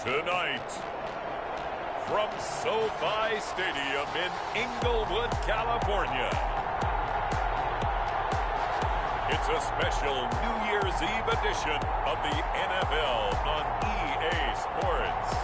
Tonight, from SoFi Stadium in Inglewood, California, it's a special New Year's Eve edition of the NFL on EA Sports.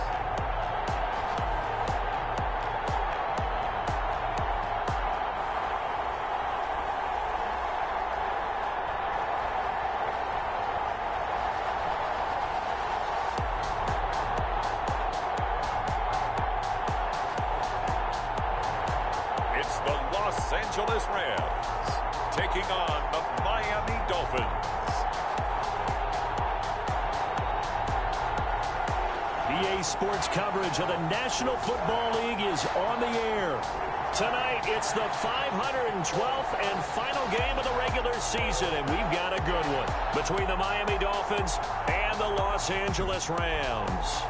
Los Angeles Rams taking on the Miami Dolphins. EA Sports coverage of the National Football League is on the air. Tonight, it's the 512th and final game of the regular season, and we've got a good one between the Miami Dolphins and the Los Angeles Rams.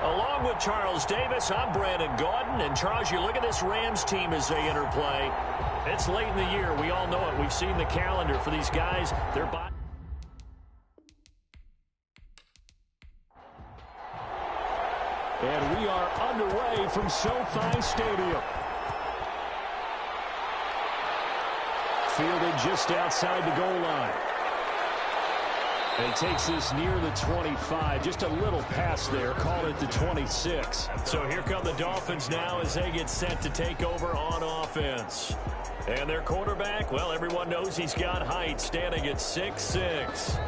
Along with Charles Davis, I'm Brandon Gaudin. And Charles, you look at this Rams team as they interplay. It's late in the year. We all know it. We've seen the calendar for these guys. They're by. And we are underway from SoFi Stadium. Fielded just outside the goal line. And he takes this near the 25. Just a little pass there. Call it the 26. So here come the Dolphins now as they get set to take over on offense. And their quarterback, well, everyone knows he's got height, standing at 6'6".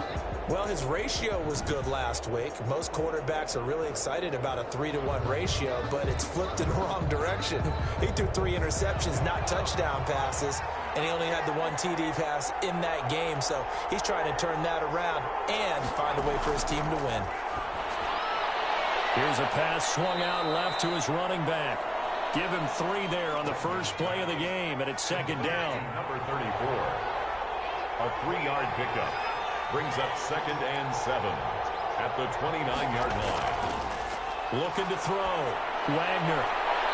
Well, his ratio was good last week. Most quarterbacks are really excited about a 3-to-1 ratio, but it's flipped in the wrong direction. He threw 3 interceptions, not touchdown passes, and he only had the 1 TD pass in that game. So he's trying to turn that around and find a way for his team to win. Here's a pass swung out left to his running back. Give him 3 there on the first play of the game, and it's second down. Number 34, a 3-yard pickup. Brings up 2nd and 7 at the 29-yard line. Looking to throw. Wagner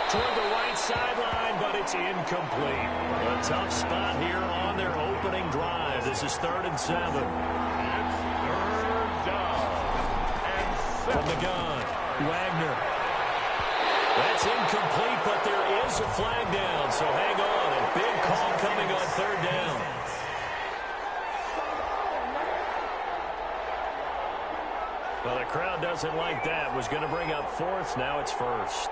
toward the right sideline, but it's incomplete. A tough spot here on their opening drive. This is 3rd and 7. It's 3rd down and 7. From the gun, Wagner. That's incomplete, but there is a flag down, so hang on. A big call coming on 3rd down. Well, the crowd doesn't like that. Was going to bring up 4th. Now it's 1st.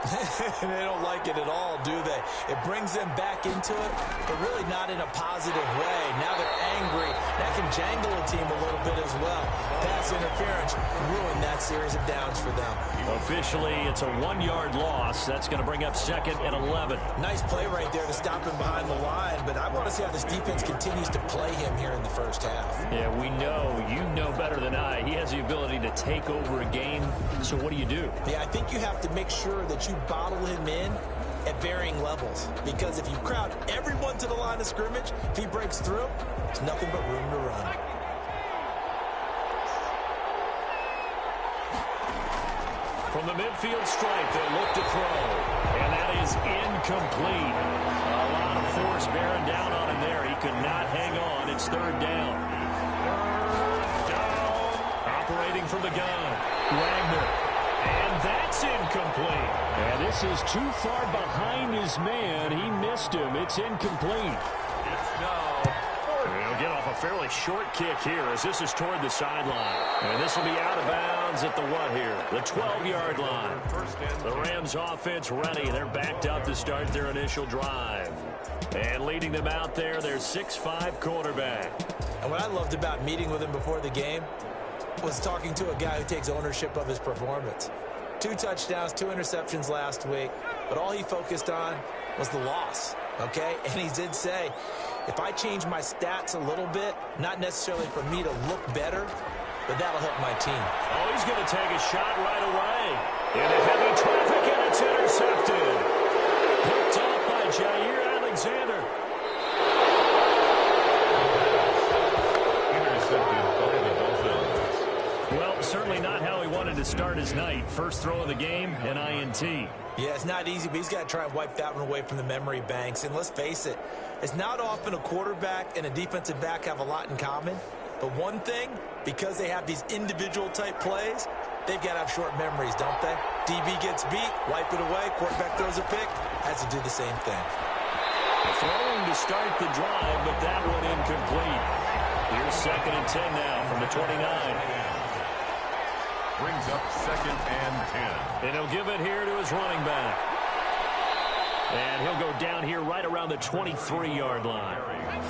They don't like it at all, do they? It brings them back into it, but really not in a positive way. Now they're angry. That can jangle a team a little bit as well. Pass interference ruined that series of downs for them. Officially, it's a 1-yard loss. That's going to bring up 2nd and 11. Nice play right there to stop him behind the line, but I want to see how this defense continues to play him here in the first half. Yeah, we know. You know better than I. He has the ability to take over a game. So what do you do? Yeah, I think you have to make sure that you bottle him in at varying levels, because if you crowd everyone to the line of scrimmage, if he breaks through, there's nothing but room to run. From the midfield stripe, they look to throw, and that is incomplete. A lot of force bearing down on him there. He could not hang on. It's 3rd down. Operating from the gun, Wagner, and that's incomplete. And this is too far behind his man. He missed him. It's incomplete. It's now 4th. He'll get off a fairly short kick here as this is toward the sideline. And this will be out of bounds at the what here? The 12-yard line. The Rams offense ready. They're backed up to start their initial drive. And leading them out there, their 6'5" quarterback. And what I loved about meeting with him before the game was talking to a guy who takes ownership of his performance. 2 touchdowns, 2 interceptions last week, but all he focused on was the loss, okay? And he did say, if I change my stats a little bit, not necessarily for me to look better, but that'll help my team. Oh, he's going to take a shot right away. Into heavy traffic, and it's intercepted. Picked off by Jair Alexander. Intercepted by the Dolphins. Well, certainly not how he wanted to to start his night. First throw of the game, an INT. Yeah, it's not easy, but he's got to try and wipe that one away from the memory banks. And let's face it, it's not often a quarterback and a defensive back have a lot in common. But one thing, because they have these individual type plays, they've got to have short memories, don't they? DB gets beat, wipe it away, quarterback throws a pick, has to do the same thing. Throwing to start the drive, but that one incomplete. Here's 2nd and 10 now from the 29. Brings up 2nd and 10. And he'll give it here to his running back. And he'll go down here right around the 23-yard line.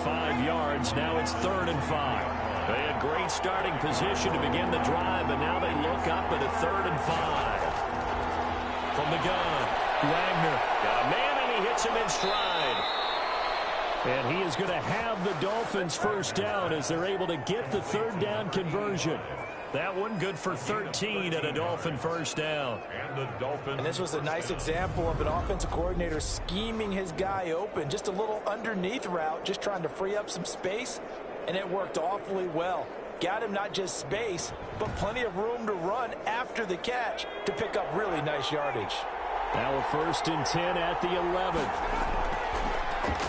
5 yards, now it's 3rd and 5. They had great starting position to begin the drive, but now they look up at a 3rd and 5. From the gun, Wagner got a man, and he hits him in stride. And he is going to have the Dolphins first down as they're able to get the 3rd down conversion. That one good for 13 at a Dolphin first down. And this was a nice example of an offensive coordinator scheming his guy open. Just a little underneath route, just trying to free up some space, and it worked awfully well. Got him not just space, but plenty of room to run after the catch to pick up really nice yardage. Now a 1st and 10 at the 11.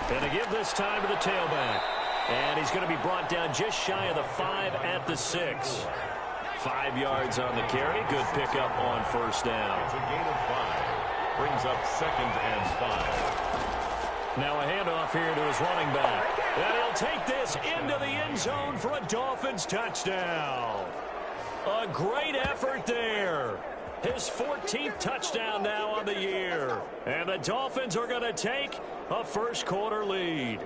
And to give this time to the tailback. And he's going to be brought down just shy of the 5 at the 6. 5 yards on the carry. Good pickup on first down. It's a gain of 5. Brings up 2nd and 5. Now a handoff here to his running back. And he'll take this into the end zone for a Dolphins touchdown. A great effort there. His 14th touchdown now on the year. And the Dolphins are going to take a first-quarter lead.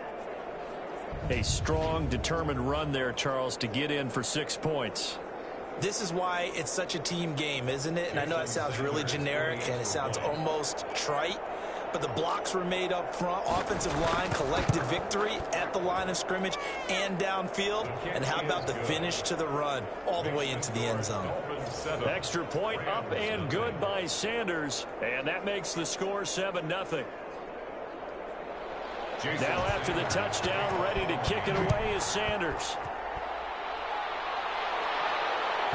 A strong, determined run there, Charles, to get in for 6 points. This is why it's such a team game, isn't it? And I know it sounds really generic and it sounds almost trite, but the blocks were made up front, offensive line, collective victory at the line of scrimmage and downfield. And how about the finish to the run all the way into the end zone? Extra point up and good by Sanders, and that makes the score 7-0. Now after the touchdown, ready to kick it away is Sanders.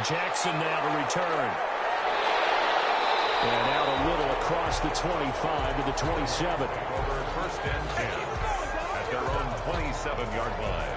Jackson now to return. And out a little across the 25 to the 27. Over 1st and 10 at their own 27-yard line.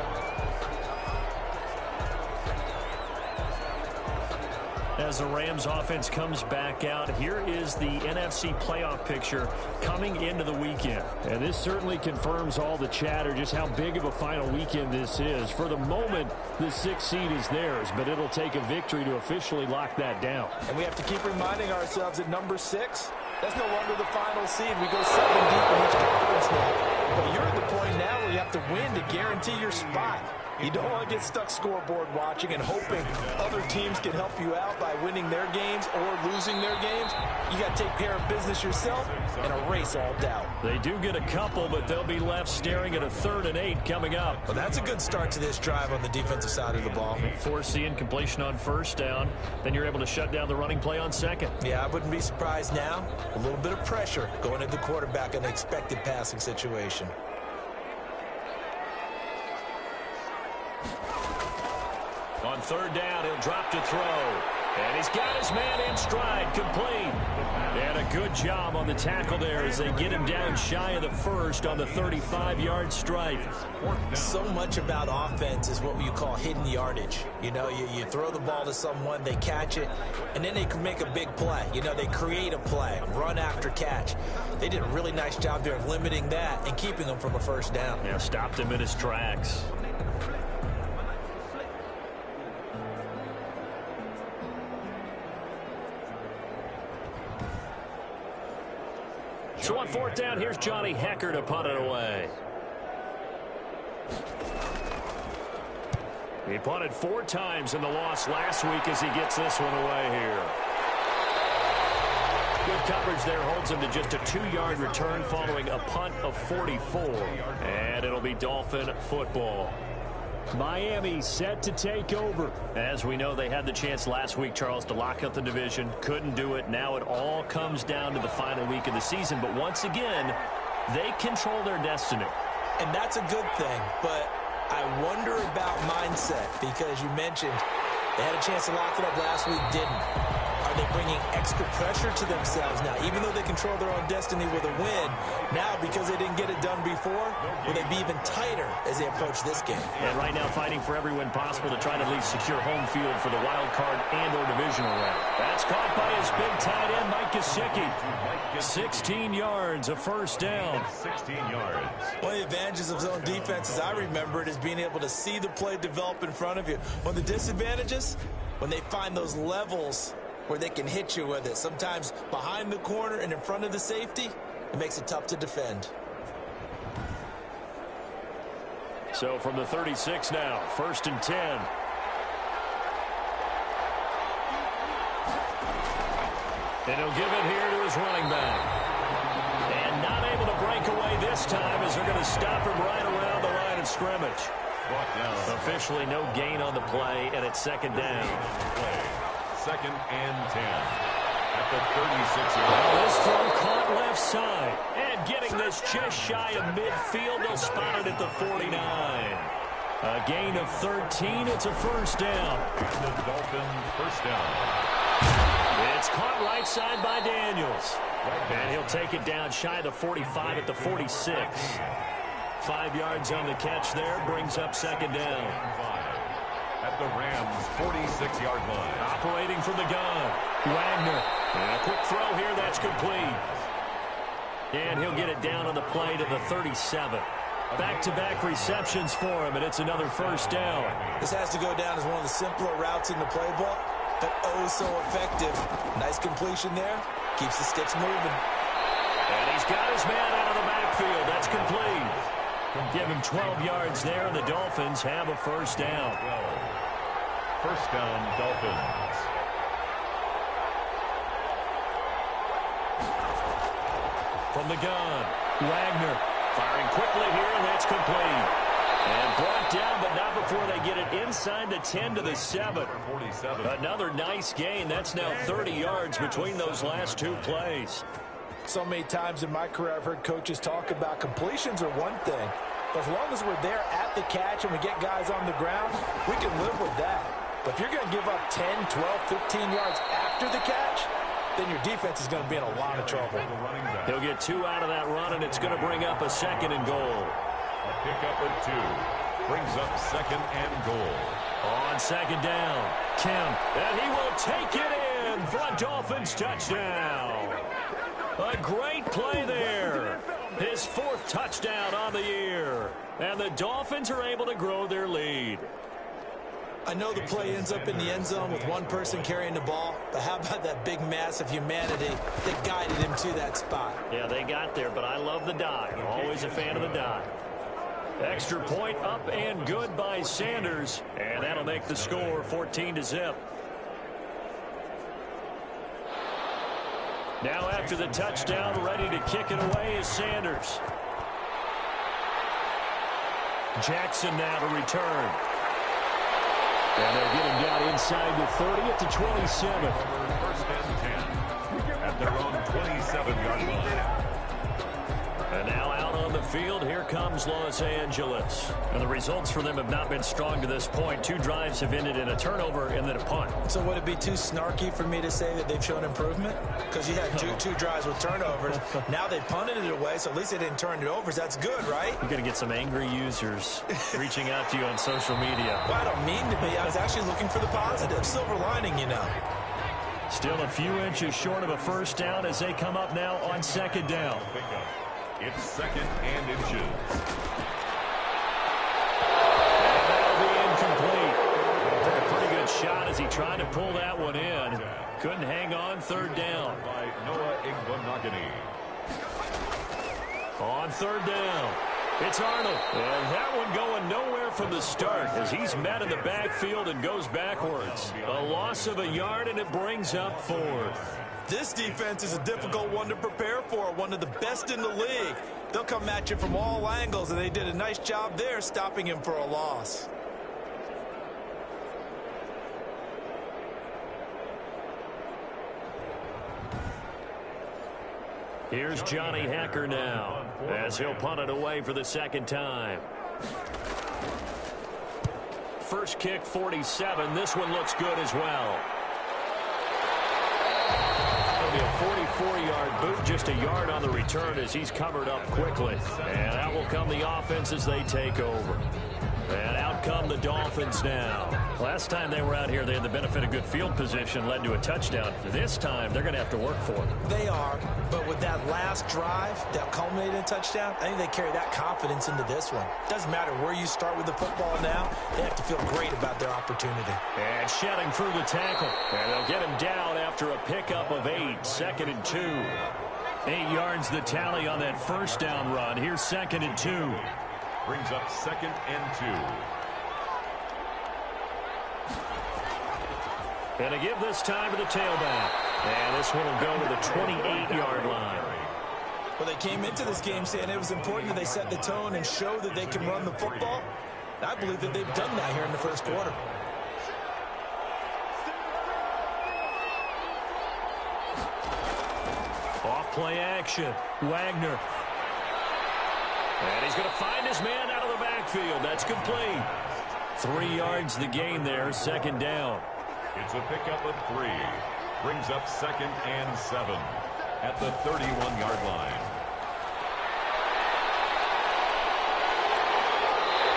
As the Rams offense comes back out, here is the NFC playoff picture coming into the weekend. And this certainly confirms all the chatter, just how big of a final weekend this is. For the moment, the 6th seed is theirs, but it'll take a victory to officially lock that down. And we have to keep reminding ourselves that number 6, that's no longer the final seed. We go 7 deep in each conference now. But you're at the point now where you have to win to guarantee your spot. You don't want to get stuck scoreboard watching and hoping other teams can help you out by winning their games or losing their games. You got to take care of business yourself and erase all doubt. They do get a couple, but they'll be left staring at a 3rd and 8 coming up. Well, that's a good start to this drive on the defensive side of the ball. Force the incompletion on first down. Then you're able to shut down the running play on 2nd. Yeah, I wouldn't be surprised now. A little bit of pressure going at the quarterback in an expected passing situation. On 3rd down, he'll drop to throw. And he's got his man in stride, complete. And a good job on the tackle there as they get him down shy of the 1st on the 35-yard stripe. So much about offense is what you call hidden yardage. You know, you throw the ball to someone, they catch it, and then they can make a big play. You know, they create a play, run after catch. They did a really nice job there of limiting that and keeping him from a first down. Yeah, stopped him in his tracks. So on 4th down, here's Johnny Hecker to punt it away. He punted 4 times in the loss last week as he gets this one away here. Good coverage there, holds him to just a 2-yard return following a punt of 44. And it'll be Dolphin football. Miami set to take over. As we know, they had the chance last week, Charles, to lock up the division. Couldn't do it. Now it all comes down to the final week of the season. But once again, they control their destiny. And that's a good thing. But I wonder about mindset because you mentioned they had a chance to lock it up last week, didn't. Are Are they bringing extra pressure to themselves now? Even though they control their own destiny with a win, now because they didn't get it done before, will they be even tighter as they approach this game? And right now fighting for every win possible to try to at least secure home field for the wild card and or divisional round. That's caught by his big tight end, Mike Gesicki. 16 yards, a first down. 16 yards. One of the advantages of zone defense, as I remember it, is being able to see the play develop in front of you. One of the disadvantages, when they find those levels where they can hit you with it. Sometimes behind the corner and in front of the safety, it makes it tough to defend. So from the 36 now, 1st and 10. And he'll give it here to his running back. And not able to break away this time as they're going to stop him right around the line of scrimmage. Officially no gain on the play, and it's 2nd down. 2nd and 10 at the 36-yard line. Well, this throw caught left side. And getting this just shy of midfield, they'll spot it at the 49. A gain of 13. It's a first down. The Dolphins first down. It's caught right side by Daniels. And he'll take it down shy of the 45 at the 46. 5 yards on the catch there. Brings up 2nd down. At the Rams' 46-yard line. Operating from the gun. Wagner. And a quick throw here. That's complete. And he'll get it down on the play to the 37. Back-to-back receptions for him, and it's another first down. This has to go down as one of the simpler routes in the playbook, but oh so effective. Nice completion there. Keeps the sticks moving. And he's got his man out of the backfield. That's complete. Give him 12 yards there, and the Dolphins have a first down. First down, Dolphins. From the gun, Wagner firing quickly here, and that's complete. And brought down, but not before they get it inside the 10 to the 7. 47. Another nice gain. That's now 30 yards between those last two plays. So many times in my career I've heard coaches talk about completions are one thing, but as long as we're there at the catch and we get guys on the ground, we can live with that. But if you're going to give up 10, 12, 15 yards after the catch, then your defense is going to be in a lot of trouble. He'll get 2 out of that run, and it's going to bring up a 2nd and goal. A pickup at 2. Brings up 2nd and goal. On 2nd down, Kemp, and he will take it in for a Dolphins touchdown. A great play there. His 4th touchdown on the year. And the Dolphins are able to grow their lead. I know the play ends up in the end zone with one person carrying the ball, but how about that big mass of humanity that guided him to that spot? Yeah, they got there, but I love the dive. Always a fan of the dive. Extra point up and good by Sanders, and that'll make the score 14-0. Now after the touchdown, ready to kick it away is Sanders. Jackson now to return. And they'll get him down inside the 30 at the 27. 1st and 10 at their own 27-yard line. And now out on the field, here comes Los Angeles. And the results for them have not been strong to this point. 2 drives have ended in a turnover and then a punt. So would it be too snarky for me to say that they've shown improvement? Because you had two drives with turnovers. Now they punted it away, so at least they didn't turn it over. That's good, right? You're going to get some angry users reaching out to you on social media. Well, I don't mean to be. I was actually looking for the positive. Silver lining, you know. Still a few inches short of a first down as they come up now on 2nd down. It's 2nd and inches. And that'll be incomplete. Took a pretty good shot as he tried to pull that one in. Couldn't hang on. 3rd down. By Noah Igbenogany. On 3rd down, it's Arnold. And that one going nowhere from the start as he's met in the backfield and goes backwards. A loss of a yard, and it brings up 4th. This defense is a difficult one to prepare for, one of the best in the league. They'll come at you from all angles, and they did a nice job there stopping him for a loss. Here's Johnny Hacker now as he'll punt it away for the 2nd time. First kick, 47. This one looks good as well. 4-yard boot, just a yard on the return as he's covered up quickly. And out will come the offense as they take over. And out come the Dolphins now. Last time they were out here, they had the benefit of good field position, led to a touchdown. This time, they're going to have to work for it. They are, but with that last drive that culminated in a touchdown, I think they carry that confidence into this one. Doesn't matter where you start with the football now, they have to feel great about their opportunity. And shedding through the tackle. And they'll get him down after a pickup of 8, 2nd and 2. 8 yards the tally on that first down run. Here's 2nd and 2. Brings up 2nd and 2. And to give this time to the tailback. And this one will go to the 28-yard line. Well, they came into this game saying it was important that they set the tone and show that they can run the football. I believe that they've done that here in the first quarter. Off-play action. Wagner. And he's going to find his man out of the backfield. That's complete. 3 yards the gain there, 2nd down. It's a pickup of 3. Brings up 2nd and 7 at the 31-yard line.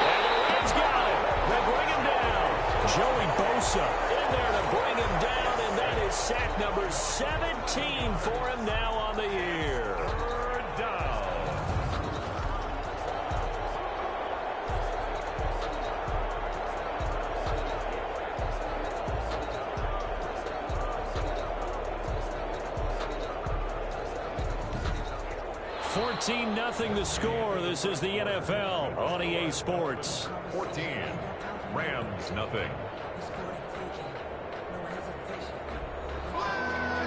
And the Reds got him. They bring him down. Joey Bosa in there to bring him down, and that is sack number 17 for him now on the year. Third down. Nothing the score. This is the NFL on EA Sports. 14. Rams nothing.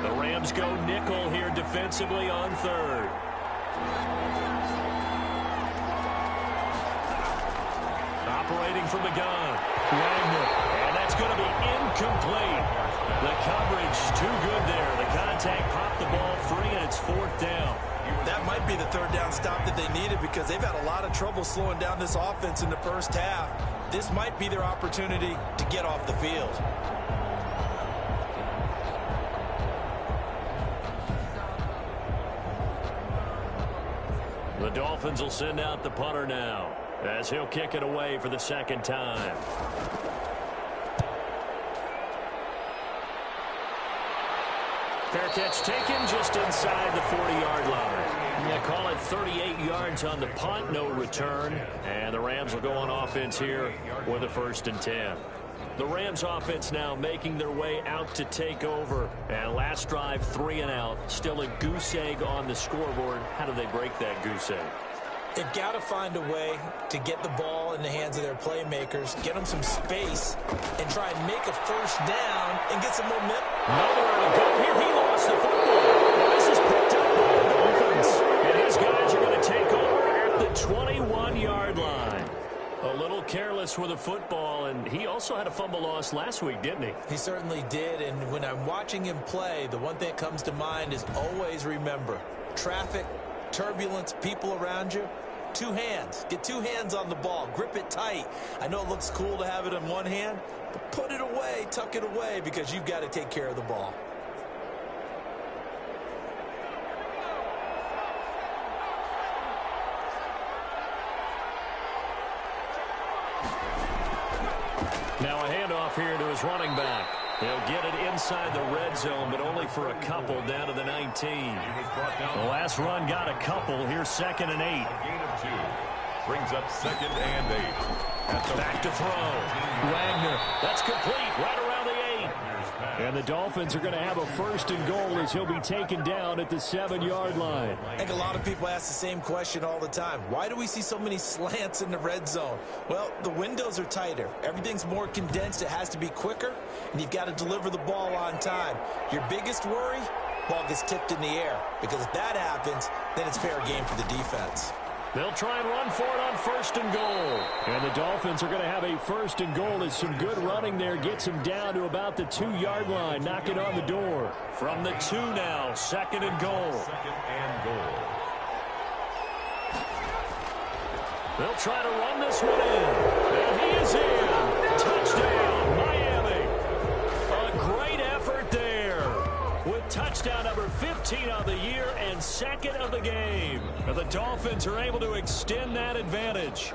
The Rams go nickel here defensively on 3rd. Operating from the gun. Wagner. And that's going to be incomplete. The coverage too good there. The contact popped the ball free, and it's 4th down. That might be the 3rd down stop that they needed because they've had a lot of trouble slowing down this offense in the first half. This might be their opportunity to get off the field. The Dolphins will send out the punter now as he'll kick it away for the 2nd time. Fair catch taken just inside the 40-yard line. They call it 38 yards on the punt, no return. And the Rams will go on offense here with a 1st and 10. The Rams offense now making their way out to take over. And last drive, 3 and out. Still a goose egg on the scoreboard. How do they break that goose egg? They've got to find a way to get the ball in the hands of their playmakers, get them some space, and try and make a 1st down and get some momentum. Nowhere to go here. He lost the football. And this is picked up by the Dolphins. And his guys are going to take over at the 21-yard line. A little careless with the football, and he also had a fumble loss last week, didn't he? He certainly did, and when I'm watching him play, the one thing that comes to mind is always remember, traffic, turbulence, people around you, 2 hands. Get 2 hands on the ball. Grip it tight. I know it looks cool to have it in one hand, but put it away, tuck it away, because you've got to take care of the ball. Now a handoff here to his running back. He'll get it inside the red zone, but only for a couple down to the 19. The last run got a couple. Here's 2nd and 8. A gain of 2. Brings up 2nd and 8. Back to throw. Wagner. That's complete right around the 8. And the Dolphins are going to have a 1st and goal as he'll be taken down at the 7-yard line. I think a lot of people ask the same question all the time. Why do we see so many slants in the red zone? Well, the windows are tighter. Everything's more condensed. It has to be quicker, and you've got to deliver the ball on time. Your biggest worry? Ball gets tipped in the air, because if that happens, then it's fair game for the defense. They'll try and run for it on 1st and goal. And the Dolphins are going to have a 1st and goal as some good running there gets him down to about the 2-yard line. Knock it on the door. From the 2 now, 2nd and goal. 2nd and goal. They'll try to run this one in. And he is in. Touchdown, Miami. A great effort there with touchdown number 15. 13 on the year and second of the game. And the Dolphins are able to extend that advantage.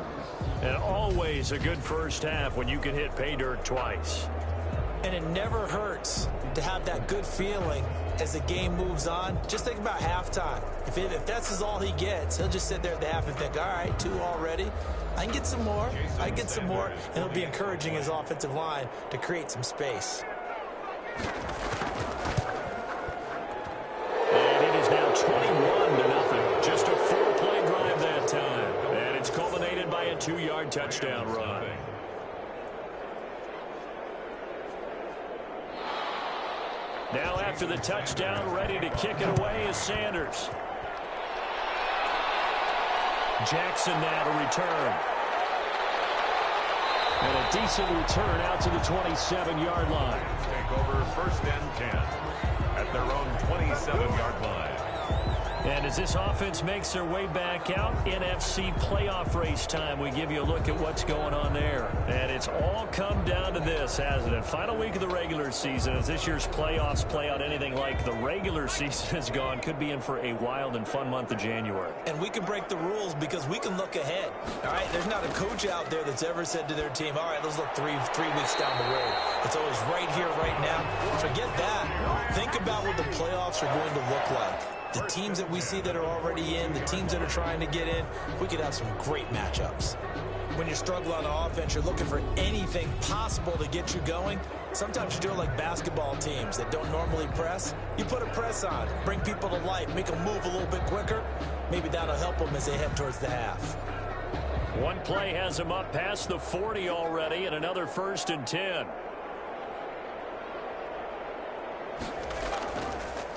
And always a good first half when you can hit pay dirt twice. And it never hurts to have that good feeling as the game moves on. Just think about halftime. If that's all he gets, he'll just sit there at the half and think, all right, 2 already. I can get some more. I can get some more. And he'll be encouraging his offensive line to create some space. And it is now 21-0. Just a 4-play drive that time. And it's culminated by a 2-yard touchdown run. Now after the touchdown, ready to kick it away is Sanders. Jackson now to return. And a decent return out to the 27-yard line. Take over 1st and 10 at their own 27-yard line. And as this offense makes their way back out, NFC playoff race time, we give you a look at what's going on there. And it's all come down to this, hasn't it? Final week of the regular season, as this year's playoffs play out anything like the regular season has gone, could be in for a wild and fun month of January. And we can break the rules because we can look ahead. All right, there's not a coach out there that's ever said to their team, all right, let's look three weeks down the road. It's always right here, right now. Forget that. Think about what the playoffs are going to look like. The teams that we see that are already in, the teams that are trying to get in, we could have some great matchups. When you struggle on offense, you're looking for anything possible to get you going. Sometimes you do it like basketball teams that don't normally press. You put a press on, bring people to life, make them move a little bit quicker. Maybe that'll help them as they head towards the half. One play has them up past the 40 already, and another 1st and 10.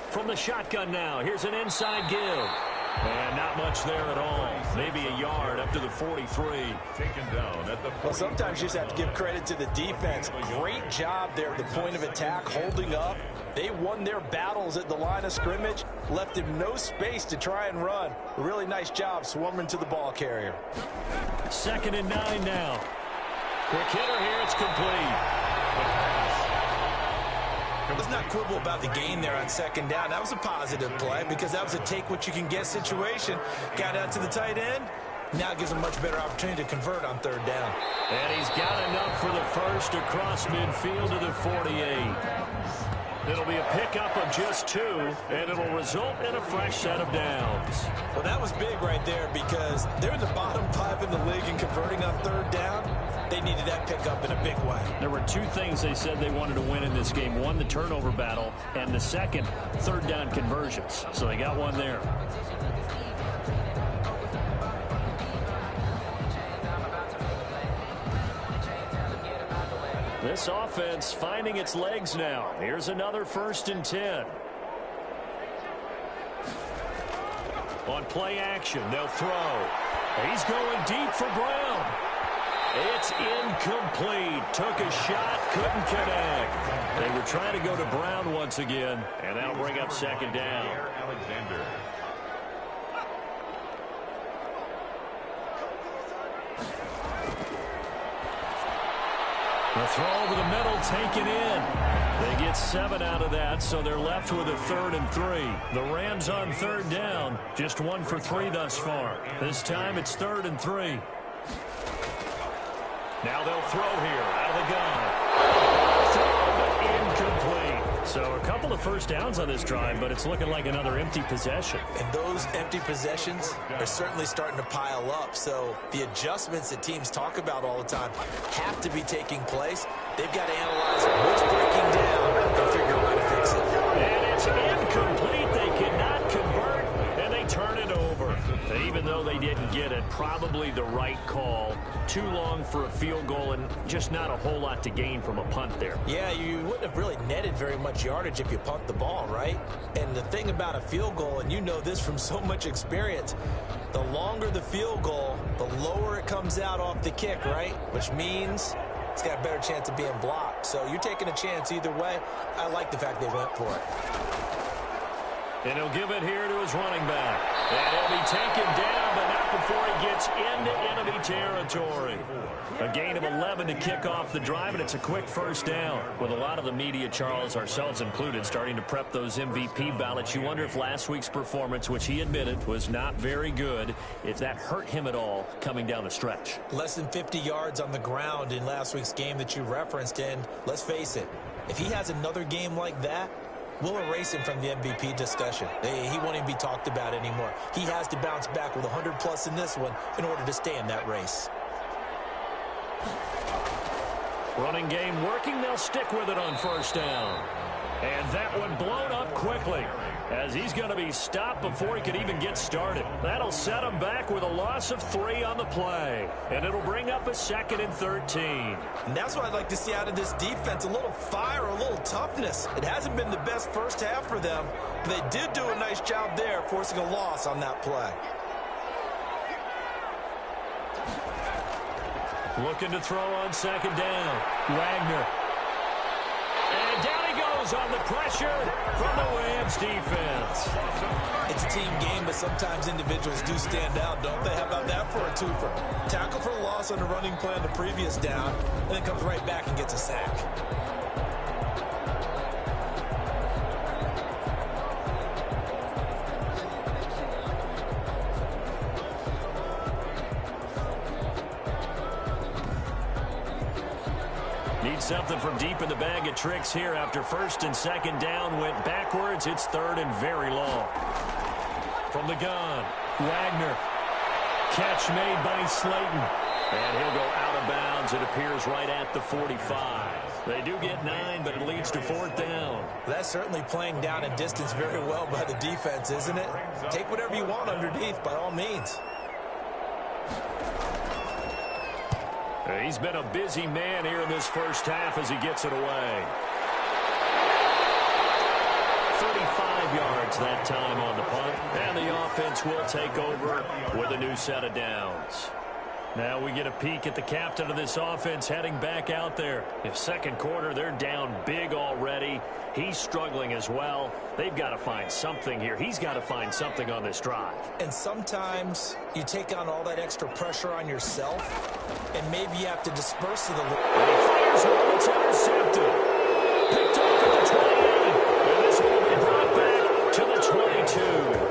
From the shotgun now, here's an inside give. And not much there at all. Maybe a yard up to the 43. Taken down at the 40. Well, sometimes you just have to give credit to the defense. Great job there at the point of attack, holding up. They won their battles at the line of scrimmage, left him no space to try and run. A really nice job swarming to the ball carrier. 2nd and 9 now. Quick hitter here, it's complete. Let's not quibble about the gain there on 2nd down. That was a positive play because that was a take-what-you-can-get situation. Got out to the tight end. Now it gives him a much better opportunity to convert on 3rd down. And he's got enough for the first across midfield to the 48. It'll be a pickup of just 2, and it'll result in a fresh set of downs. Well, that was big right there because they're in the bottom 5 in the league and converting on 3rd down. They needed that pickup in a big way. There were 2 things they said they wanted to win in this game. One, the turnover battle, and the second, 3rd down conversions. So they got one there. This offense finding its legs now. Here's another 1st and 10. On play action, they'll throw. He's going deep for Brown. It's incomplete. Took a shot, couldn't connect. They were trying to go to Brown once again, and that'll bring up 2nd down. Alexander. The throw over the middle, taken in. They get 7 out of that, so they're left with a 3rd and 3. The Rams on 3rd down, just 1 for 3 thus far. This time it's 3rd and 3. Now they'll throw here out of the gun. Throw, incomplete. So a couple of 1st downs on this drive, but it's looking like another empty possession. And those empty possessions are certainly starting to pile up. So the adjustments that teams talk about all the time have to be taking place. They've got to analyze what's breaking down and figure out how to fix it. And it's incomplete. They cannot convert, and they turn it over. Even though they didn't get it, probably the right call. Too long for a field goal and just not a whole lot to gain from a punt there. Yeah, you wouldn't have really netted very much yardage if you punt the ball, right? And the thing about a field goal, and you know this from so much experience, the longer the field goal, the lower it comes out off the kick, right? Which means it's got a better chance of being blocked. So you're taking a chance either way. I like the fact they went for it. And he'll give it here to his running back. And he'll be taken down, but not stop before he gets into enemy territory. A gain of 11 to kick off the drive, and it's a quick first down. With a lot of the media, Charles, ourselves included, starting to prep those MVP ballots, you wonder if last week's performance, which he admitted was not very good, if that hurt him at all coming down the stretch. Less than 50 yards on the ground in last week's game that you referenced, and let's face it, if he has another game like that, we'll erase him from the MVP discussion. He won't even be talked about anymore. He has to bounce back with 100+ in this one in order to stay in that race. Running game working. They'll stick with it on first down. And that one blown up quickly as he's going to be stopped before he could even get started. That'll set him back with a loss of 3 on the play. And it'll bring up a 2nd and 13. And that's what I'd like to see out of this defense. A little fire, a little toughness. It hasn't been the best first half for them, but they did do a nice job there forcing a loss on that play. Looking to throw on 2nd down. Wagner. And down he goes on the pressure from the Rams defense. It's a team game, but sometimes individuals do stand out, don't they? How about that for a twofer? Tackle for a loss on the running play on the previous down, and then comes right back and gets a sack. Need something from deep in the bag of tricks here after 1st and 2nd down went backwards. It's 3rd and very long. From the gun, Wagner. Catch made by Slayton. And he'll go out of bounds. It appears right at the 45. They do get 9, but it leads to 4th down. That's certainly playing down and distance very well by the defense, isn't it? Take whatever you want underneath, by all means. He's been a busy man here in this first half as he gets it away. 35 yards that time on the punt, and the offense will take over with a new set of downs. Now we get a peek at the captain of this offense heading back out there. If second quarter, they're down big already. He's struggling as well. They've got to find something here. He's got to find something on this drive. And sometimes you take on all that extra pressure on yourself, and maybe you have to disperse it a little. And he fires one that's intercepted. Picked off at the 28. And this will be brought back to the 22.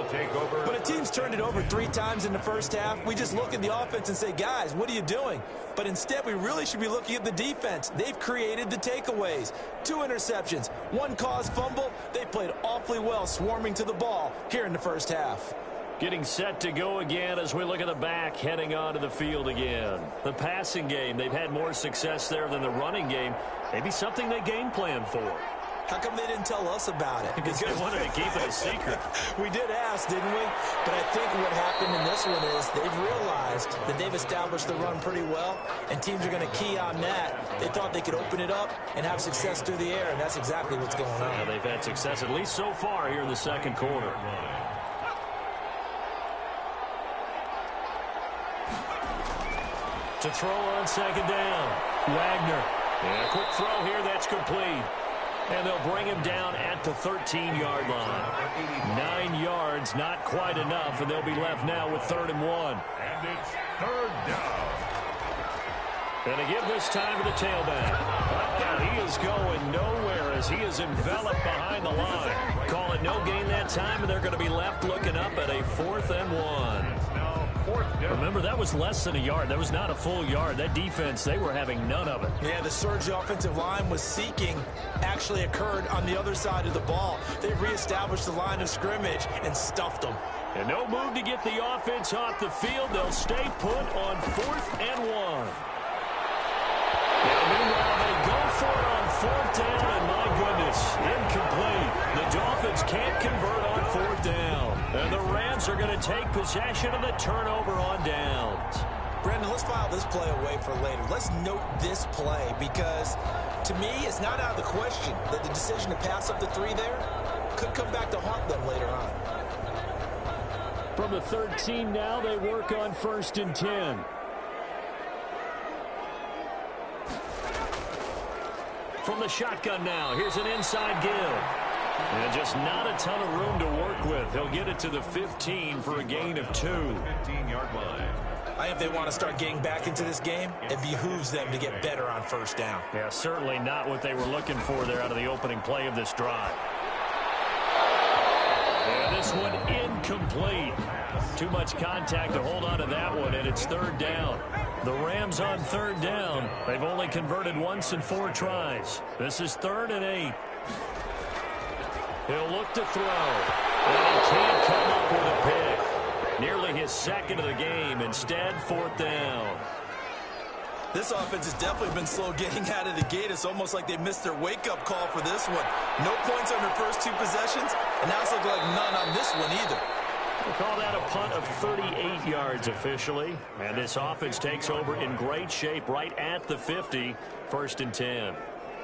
Take over. When a team's turned it over 3 times in the first half, we just look at the offense and say, guys, what are you doing? But instead, we really should be looking at the defense. They've created the takeaways. 2 interceptions, 1 caused fumble. They played awfully well swarming to the ball here in the first half. Getting set to go again as we look at the back heading onto the field again. The passing game, they've had more success there than the running game. Maybe something they game plan for. How come they didn't tell us about it? Because they wanted to keep it a secret. We did ask, didn't we? But I think what happened in this one is they've realized that they've established the run pretty well, and teams are going to key on that. They thought they could open it up and have success through the air, and that's exactly what's going on. Yeah, they've had success, at least so far, here in the second quarter. To throw on 2nd down, Wagner. And a quick throw here, that's complete. And they'll bring him down at the 13-yard line. 9 yards, not quite enough, and they'll be left now with 3rd and 1. And it's 3rd down. And to give this time to the tailback. He is going nowhere as he is enveloped behind the line. Call it no gain that time, and they're going to be left looking up at a 4th and 1. Remember, that was less than a yard. That was not a full yard. That defense, they were having none of it. Yeah, the surge the offensive line was seeking actually occurred on the other side of the ball. They reestablished the line of scrimmage and stuffed them. And no move to get the offense off the field. They'll stay put on 4th and 1. Now, meanwhile, they go for it on 4th down, and my goodness, incomplete. The Dolphins can't convert on 4th down. And the Rams are going to take possession of the turnover on downs. Brandon, let's file this play away for later. Let's note this play because, to me, it's not out of the question that the decision to pass up the 3 there could come back to haunt them later on. From the 13 now, they work on 1st and 10. From the shotgun now, here's an inside give. And just not a ton of room to work with. He'll get it to the 15 for a gain of 2. 15-yard line. I think if they want to start getting back into this game, it behooves them to get better on first down. Yeah, certainly not what they were looking for there out of the opening play of this drive. And this one incomplete. Too much contact to hold on to that one, and it's third down. The Rams on third down. They've only converted once in 4 tries. This is 3rd and 8. He'll look to throw. And he can't come up with a pick. Nearly his second of the game. Instead, 4th down. This offense has definitely been slow getting out of the gate. It's almost like they missed their wake-up call for this one. No points on their first 2 possessions, and now it's looking like none on this one either. We'll call that a punt of 38 yards officially. And this offense takes over in great shape right at the 50. 1st and 10.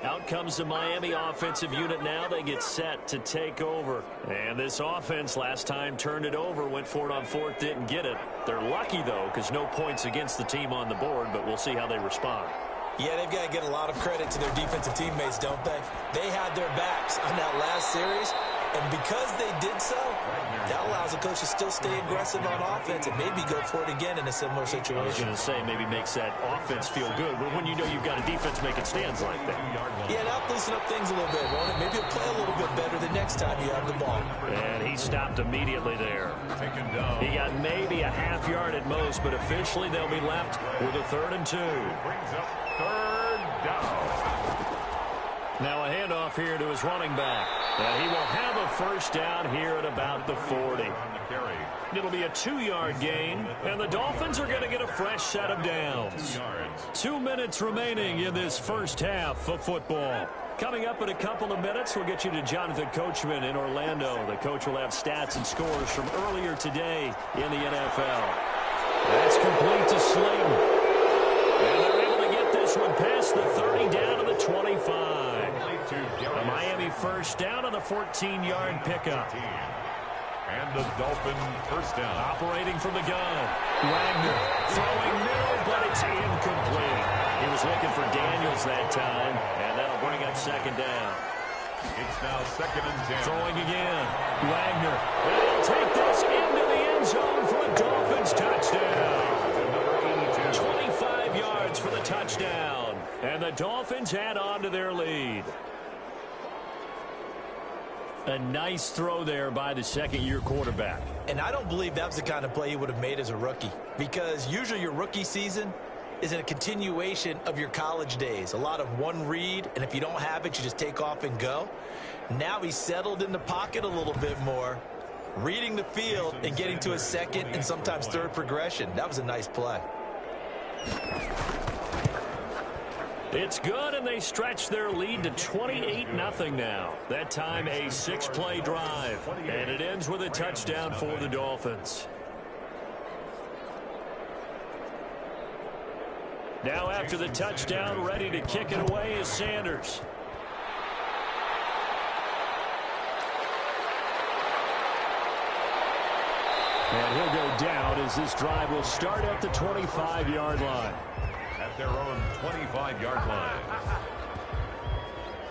Out comes the Miami offensive unit now. They get set to take over. And this offense last time turned it over, went for it on 4th, didn't get it. They're lucky, though, because no points against the team on the board, but we'll see how they respond. Yeah, they've got to get a lot of credit to their defensive teammates, don't they? They had their backs on that last series, and because they did so, that allows the coach to still stay aggressive on offense and maybe go for it again in a similar situation. I was going to say maybe makes that offense feel good, but when you know you've got a defense making stands like that. Yeah, that'll loosen up things a little bit, won't it? Maybe it'll play a little bit better the next time you have the ball. And he stopped immediately there. He got maybe a half yard at most, but officially they'll be left with a 3rd and 2. Brings up 3rd down. Now a handoff here to his running back. And he will have a 1st down here at about the 40. It'll be a 2-yard gain, and the Dolphins are going to get a fresh set of downs. 2 minutes remaining in this first half of football. Coming up in a couple of minutes, we'll get you to Jonathan Coachman in Orlando. The coach will have stats and scores from earlier today in the NFL. That's complete to Slayton. And they're able to get this one past the 30 down to the 25. A Miami 1st down on the 14-yard pickup. And the Dolphin 1st down. Operating from the gun. Wagner throwing middle, but it's incomplete. He was looking for Daniels that time, and that'll bring up 2nd down. It's now 2nd and 10. Throwing again. Wagner. And he'll take this into the end zone for a Dolphins touchdown. 25 yards for the touchdown. And the Dolphins add on to their lead. A nice throw there by the 2nd-year quarterback. And I don't believe that was the kind of play he would have made as a rookie, because usually your rookie season is a continuation of your college days. A lot of one read, and if you don't have it, you just take off and go. Now he's settled in the pocket a little bit more, reading the field and getting to his 2nd and sometimes 3rd progression. That was a nice play. It's good, and they stretch their lead to 28-0 now. That time a 6-play drive, and it ends with a touchdown for the Dolphins. Now after the touchdown, ready to kick it away is Sanders. And he'll go down as this drive will start at the 25-yard line. At their own 25-yard line.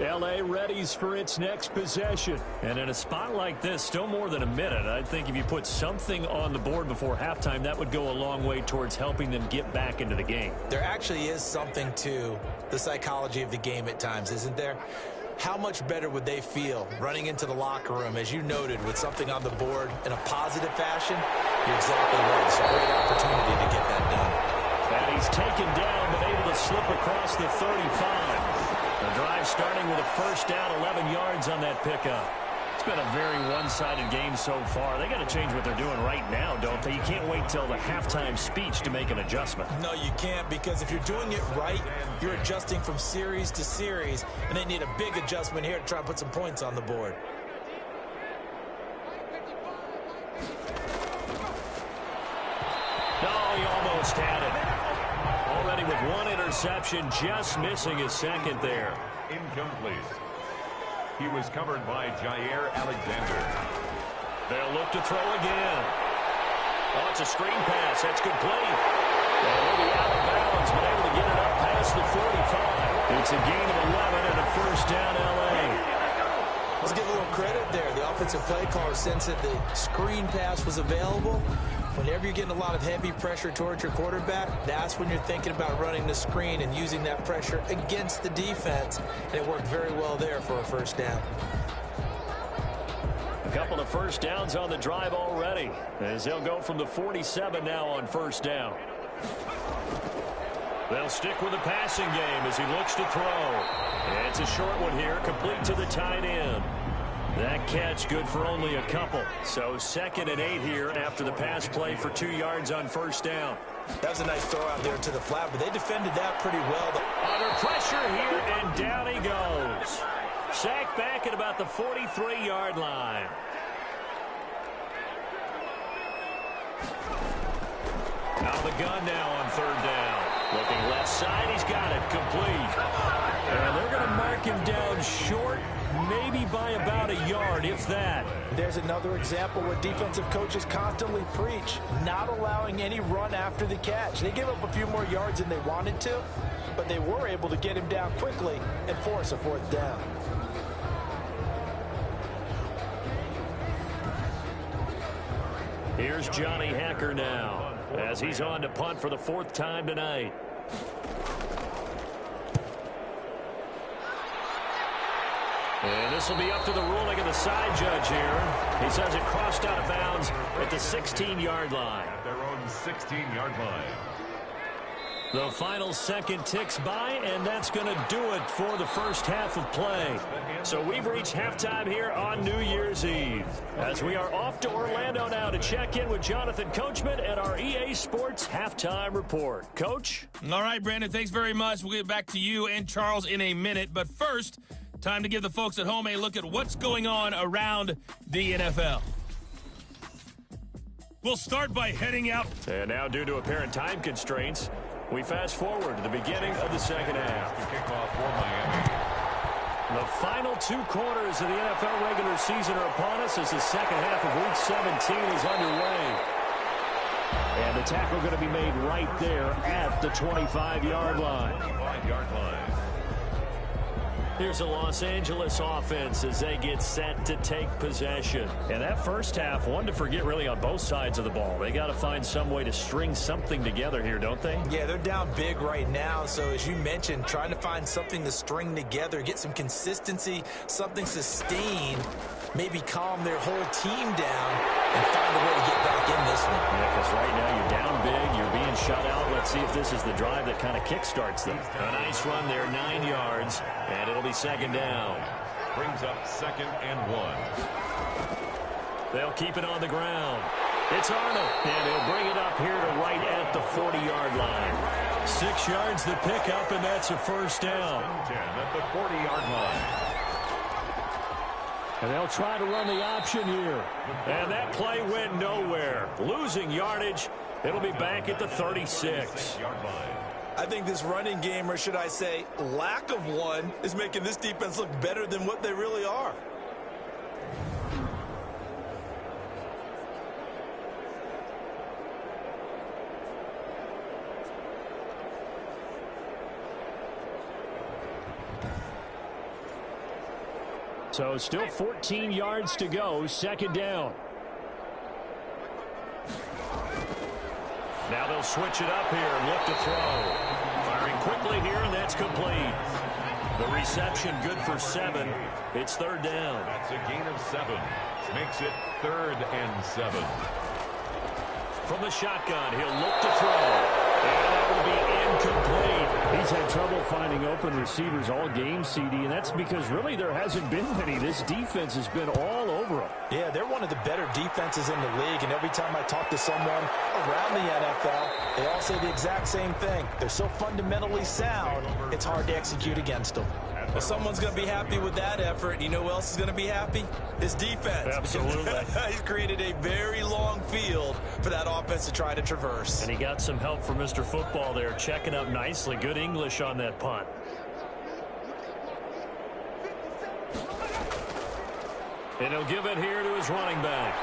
L.A. readies for its next possession. And in a spot like this, still more than a minute, I think if you put something on the board before halftime, that would go a long way towards helping them get back into the game. There actually is something to the psychology of the game at times, isn't there? How much better would they feel running into the locker room, as you noted, with something on the board in a positive fashion? You're exactly right. It's a great opportunity to get that done. And he's taken down, but able to slip across the 35. The drive starting with a 1st down, 11 yards on that pickup. It's been a very one-sided game so far. They got to change what they're doing right now, don't they? You can't wait till the halftime speech to make an adjustment. No, you can't, because if you're doing it right, you're adjusting from series to series, and they need a big adjustment here to try and put some points on the board. No, he almost had it. Already with 1 interception, just missing his 2nd there. Incomplete. He was covered by Jair Alexander. They'll look to throw again. Oh, it's a screen pass. That's complete. And he'll be out of bounds, but able to get it up past the 45. It's a gain of 11 and a 1st down, L.A. Let's give a little credit there. The offensive play caller sensed that the screen pass was available. Whenever you're getting a lot of heavy pressure towards your quarterback, that's when you're thinking about running the screen and using that pressure against the defense. And it worked very well there for a first down. A couple of first downs on the drive already, as they'll go from the 47 now on first down. They'll stick with the passing game as he looks to throw. It's a short one here, complete to the tight end. That catch good for only a couple. So 2nd and 8 here after the pass play for 2 yards on first down. That was a nice throw out there to the flat, but they defended that pretty well. Under pressure here, and down he goes. Sacked back at about the 43-yard line. Out of the gun now on 3rd down. Looking left side, he's got it, complete. And they're going to mark him down short, maybe by about a yard, if that. There's another example where defensive coaches constantly preach, not allowing any run after the catch. They gave up a few more yards than they wanted to, but they were able to get him down quickly and force a 4th down. Here's Johnny Hacker now, as he's on to punt for the 4th time tonight. And this will be up to the ruling of the side judge here. He says it crossed out of bounds at the 16-yard line. At their own 16-yard line. The final second ticks by, and that's going to do it for the first half of play. So we've reached halftime here on New Year's Eve, as we are off to Orlando now to check in with Jonathan Coachman at our EA Sports Halftime Report. Coach? All right, Brandon, thanks very much. We'll get back to you and Charles in a minute. But first, time to give the folks at home a look at what's going on around the NFL. We'll start by heading out. And now, due to apparent time constraints, we fast forward to the beginning of the second half. Kickoff for Miami. The final 2 quarters of the NFL regular season are upon us as the second half of Week 17 is underway. And the tackle going to be made right there at the 25-yard line. 25-yard line. Here's the Los Angeles offense as they get set to take possession. And that first half, one to forget really on both sides of the ball. They got to find some way to string something together here, don't they? Yeah, they're down big right now. So as you mentioned, trying to find something to string together, get some consistency, something sustained, maybe calm their whole team down and find a way to get back in this one. Yeah, because right now you're down big, you're being shut out. Let's see if this is the drive that kind of kickstarts them. A nice run there, 9 yards, and it'll be second down. Brings up 2nd and 1. They'll keep it on the ground. It's Arnold, and he'll bring it up here to right at the 40-yard line. 6 yards the pickup, and that's a first down. 10 at the 40-yard line. And they'll try to run the option here. And that play went nowhere. Losing yardage. It'll be back at the 36-yard line. I think this running game, or should I say lack of one, is making this defense look better than what they really are. So still 14 yards to go, second down. Now they'll switch it up here and look to throw. Firing quickly here, and that's complete. The reception good for 7. It's third down. That's a gain of 7. Makes it 3rd and 7. From the shotgun, he'll look to throw. And that will be incomplete. He's had trouble finding open receivers all game, CD, and that's because really there hasn't been many. This defense has been all over him. Yeah, they're one of the better defenses in the league, and every time I talk to someone around the NFL, they all say the exact same thing. They're so fundamentally sound, it's hard to execute against them. Well, someone's going to be happy with that effort. You know who else is going to be happy? His defense. Absolutely. He's created a very long field for that offense to try to traverse. And he got some help from Mr. Football there, checking up nicely. Good English on that punt. And he'll give it here to his running back.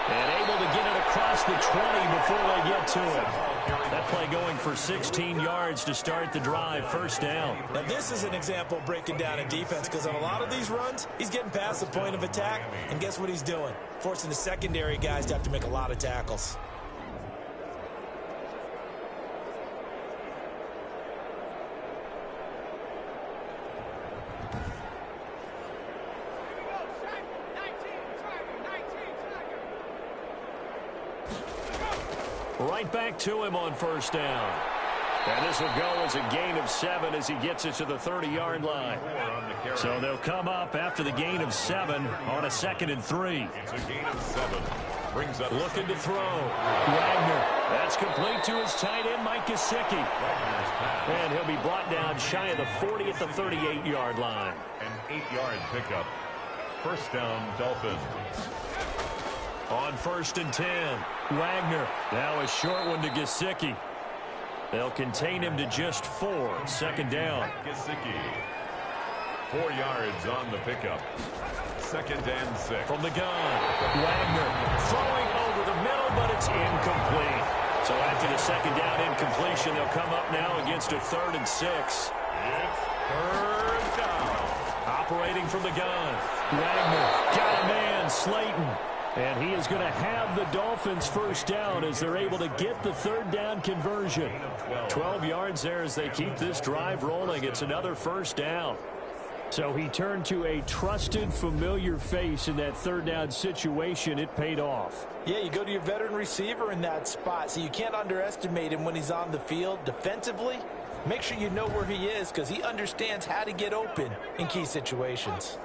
And able to get it across the 20 before they get to it. That play going for 16 yards to start the drive, first down. Now, this is an example of breaking down a defense, because on a lot of these runs, he's getting past the point of attack, and guess what he's doing? Forcing the secondary guys to have to make a lot of tackles. Right back to him on first down. And this will go as a gain of 7 as he gets it to the 30-yard line. So they'll come up after the gain of 7 on a 2nd and 3. It's a gain of 7. Brings up looking to throw. Wagner. That's complete to his tight end, Mike Gesicki. And he'll be brought down shy of the 40 at the 38-yard line. An 8-yard pickup. First down, Dolphins. On 1st and 10, Wagner. Now a short one to Gesicki. They'll contain him to just 4. 2nd down. Gesicki. 4 yards on the pickup. 2nd and 6. From the gun, Wagner throwing over the middle, but it's incomplete. So after the 2nd down incompletion, they'll come up now against a 3rd and 6. It's 3rd down. Operating from the gun, Wagner got a man, Slayton. And he is going to have the Dolphins first down as they're able to get the 3rd down conversion. 12 yards there as they keep this drive rolling. It's another first down. So he turned to a trusted, familiar face in that 3rd down situation. It paid off. Yeah, you go to your veteran receiver in that spot, so you can't underestimate him when he's on the field defensively. Make sure you know where he is, because he understands how to get open in key situations.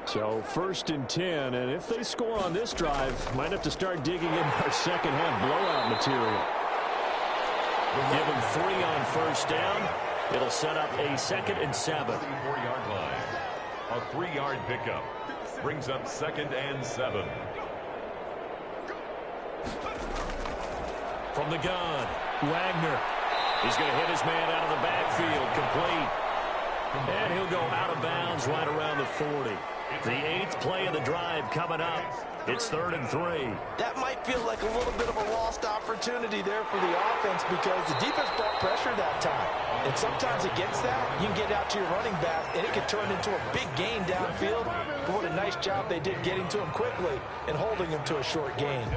So 1st and 10, and if they score on this drive, might have to start digging in our second-half blowout material. Give him 3 on first down. It'll set up a 2nd and 7. 4-yard line. A 3-yard pickup. Brings up 2nd and 7. From the gun, Wagner. He's going to hit his man out of the backfield, complete. And he'll go out of bounds right around the 40. The 8th play of the drive coming up. It's 3rd and 3. That might feel like a little bit of a lost opportunity there for the offense, because the defense brought pressure that time. And sometimes against that, you can get out to your running back, and it can turn into a big gain downfield. But what a nice job they did getting to him quickly and holding him to a short gain.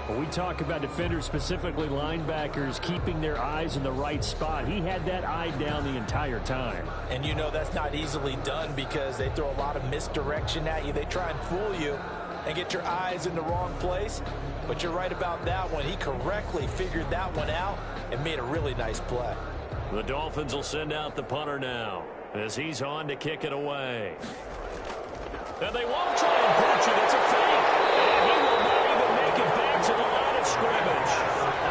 When we talk about defenders, specifically linebackers, keeping their eyes in the right spot, he had that eye down the entire time. And you know that's not easily done, because they throw a lot of misdirection at you. They try and fool you and get your eyes in the wrong place. But you're right about that one. He correctly figured that one out and made a really nice play. The Dolphins will send out the punter now as he's on to kick it away. And they won't try and punch it. It's a fake. And he will not even make it back to the line of scrimmage.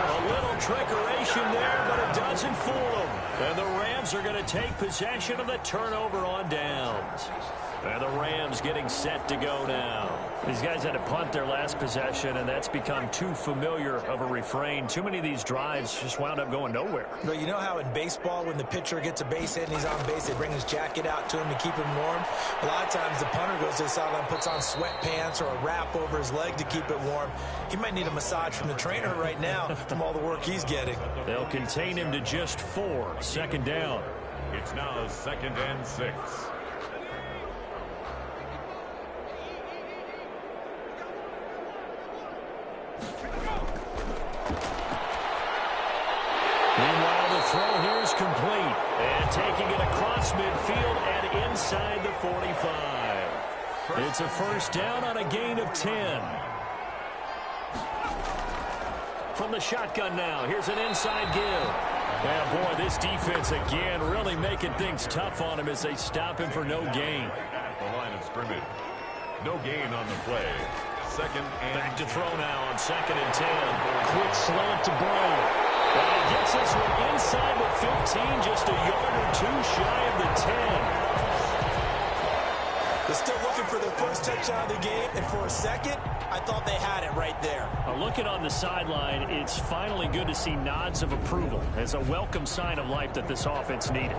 A little trickeration there, but it doesn't fool them. And the Rams are going to take possession of the turnover on downs. And the Rams getting set to go now. These guys had to punt their last possession, and that's become too familiar of a refrain. Too many of these drives just wound up going nowhere. But you know how in baseball, when the pitcher gets a base hit and he's on base, they bring his jacket out to him to keep him warm? A lot of times the punter goes to the sideline, puts on sweatpants or a wrap over his leg to keep it warm. He might need a massage from the trainer right now from all the work he's getting. They'll contain him to just 4. 2nd down. It's now 2nd and 6. Meanwhile, the throw here is complete. And taking it across midfield and inside the 45. It's a first down on a gain of 10. From the shotgun now, here's an inside give. Yeah, boy, this defense again really making things tough on him as they stop him for no gain. At the line of scrimmage. No gain on the play. 2nd and back to throw now on 2nd and 10. Quick slant to Bryant. And he gets this one inside the 15, just a yard or 2 shy of the 10. They're still looking for their first touchdown of the game, and for a second, I thought they had it right there. Looking on the sideline, it's finally good to see nods of approval as a welcome sign of life that this offense needed.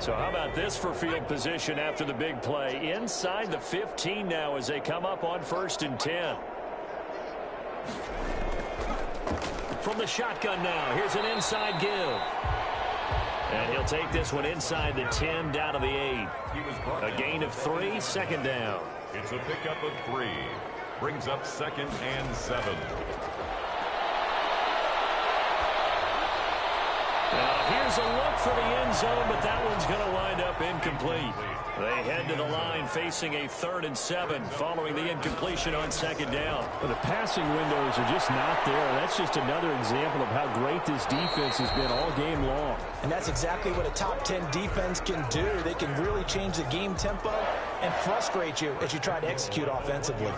So how about this for field position after the big play? Inside the 15 now as they come up on 1st and 10. From the shotgun now, here's an inside give. And he'll take this one inside the 10 down to the 8. A gain of 3, 2nd down. It's a pickup of 3. Brings up 2nd and 7. Here's a look for the end zone, but that one's going to wind up incomplete. They head to the line facing a 3rd and 7 following the incompletion on 2nd down. But the passing windows are just not there. That's just another example of how great this defense has been all game long. And that's exactly what a top 10 defense can do. They can really change the game tempo and frustrate you as you try to execute offensively.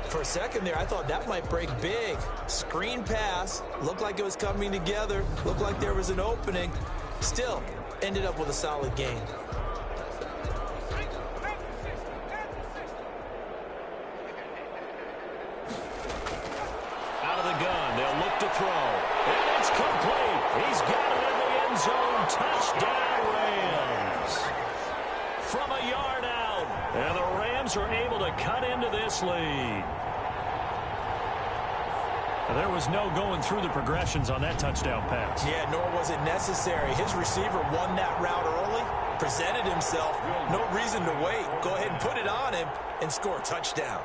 For a second there, I thought that might break big. Screen pass, looked like it was coming together, looked like there was an opening. Still, ended up with a solid game. Out of the gun, they'll look to throw. And it's complete. He's got it in the end zone. Touchdown, Rams. From a yard out. And the Rams are able to cut into this lead. There was no going through the progressions on that touchdown pass. Yeah, nor was it necessary. His receiver won that route early, presented himself. No reason to wait. Go ahead and put it on him and score a touchdown.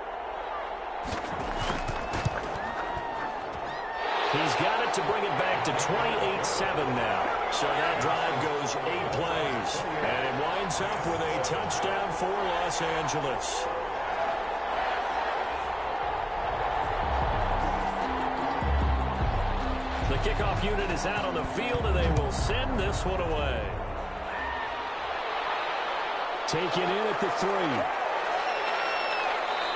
He's got it to bring it back to 28-7 now. So that drive goes 8 plays. And it winds up with a touchdown for Los Angeles. The kickoff unit is out on the field, and they will send this one away. Taken in at the 3.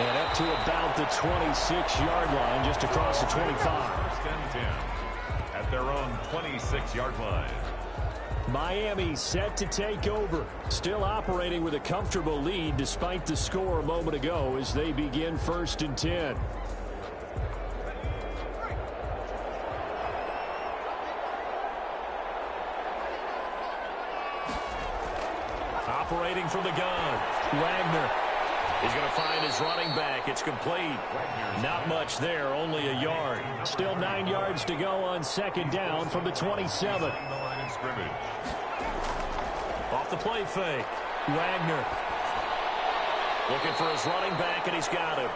And up to about the 26-yard line, just across the 25. 1st and 10 at their own 26-yard line. Miami set to take over. Still operating with a comfortable lead despite the score a moment ago as they begin 1st and 10. Operating from the gun, Wagner. He's going to find his running back. It's complete. Not much there, only a yard. Still 9 yards to go on 2nd down from the 27. The line of scrimmage. Off the play fake, Wagner. Looking for his running back, and he's got him.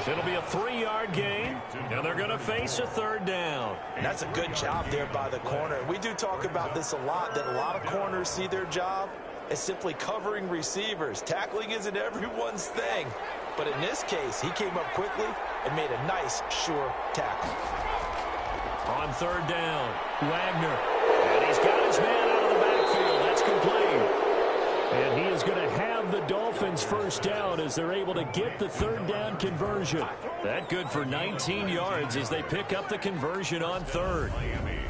It'll be a 3-yard gain, and they're going to face a 3rd down. And that's a good job there by the corner. We do talk about this a lot, that a lot of corners see their job as simply covering receivers. Tackling isn't everyone's thing. But in this case, he came up quickly and made a nice, sure tackle. On 3rd down, Wagner. And he's got his man out of the backfield. That's complete. And he is going to have the Dolphins 1st down as they're able to get the 3rd down conversion. That good for 19 yards as they pick up the conversion on 3rd.